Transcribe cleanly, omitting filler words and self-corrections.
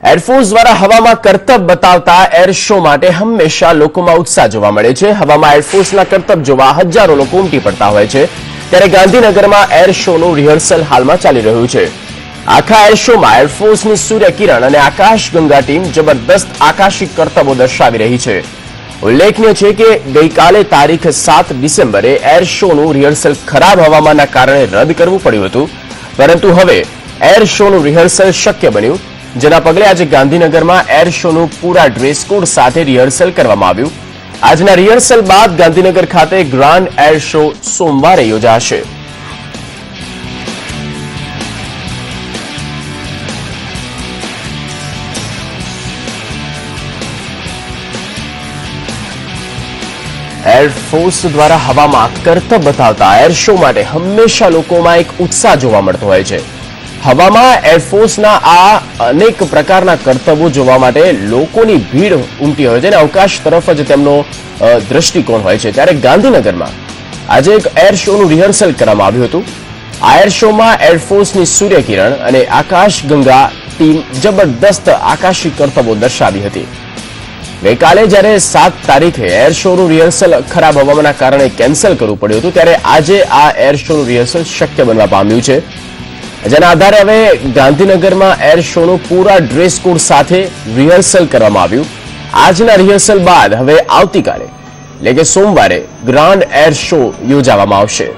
Air force દ્વારા હવામાં કરતબ બતાવતા એર શો માટે હંમેશા લોકોમાં ઉત્સાહ જોવા મળે છે। હવામાં એરફોર્સના કરતબ જોવા હજારો લોકો ઉમટી પડતા હોય છે, ત્યારે ગાંધીનગરમાં એર શોનું રિહર્સલ હાલમાં ચાલી રહ્યું છે। આખા એર શોમાં એરફોર્સની સૂર્ય કિરણ અને આકાશગંગા ટીમ જબરદસ્ત આકાશી કરતબો દર્શાવી રહી છે। ઉલ્લેખનીય છે કે ગઈકાલે તારીખ 7 ડિસેમ્બરે એર શોનું રિહર્સલ ખરાબ હવામાનના કારણે રદ કરવું પડ્યું હતું, પરંતુ હવે એર શોનું રિહર્સલ શક્ય બન્યું, જેના પગલે આજે ગાંધીનગરમાં એર શોનું પૂરા ડ્રેસ કોડ સાથે રિહર્સલ કરવામાં આવ્યું। આજના રિહર્સલ બાદ ગાંધીનગર ખાતે ગ્રાન્ડ એર શો સોમવારે યોજાશે। એરફોર્સ દ્વારા હવામાં કરતબ બતાવતા એર શો માટે હંમેશા લોકોમાં એક ઉત્સાહ જોવા મળતો હોય છે। હવામાં એરફોર્સના આ અનેક પ્રકારના કરતબો જોવા માટે લોકોની ભીડ ઉમટી હોય છે અને અવકાશ તરફ જ તેમનો દ્રષ્ટિકોણ હોય છે, ત્યારે ગાંધીનગરમાં આજે એક એર શોનું રિહર્સલ કરવામાં આવ્યું હતું। આ એર શોમાં એરફોર્સની સૂર્યકિરણ અને આકાશગંગા ટીમ જબરદસ્ત આકાશી કરતબો દર્શાવી હતી। ગઈકાલે જ્યારે 7 તારીખે એર શોનું રિહર્સલ ખરાબ હવામાનના કારણે કેન્સલ કરવું પડ્યું હતું, ત્યારે આજે આ એર શોનું રિહર્સલ શક્ય બનવા પામ્યું છે, જેના આધારે હવે ગાંધીનગરમાં એર શોનું પૂરા ડ્રેસ કોડ સાથે રિહર્સલ કરવામાં આવ્યું। આજના રિહર્સલ બાદ હવે આવતીકાલે એટલે કે સોમવારે ગ્રાન્ડ એર શો યોજવામાં આવશે।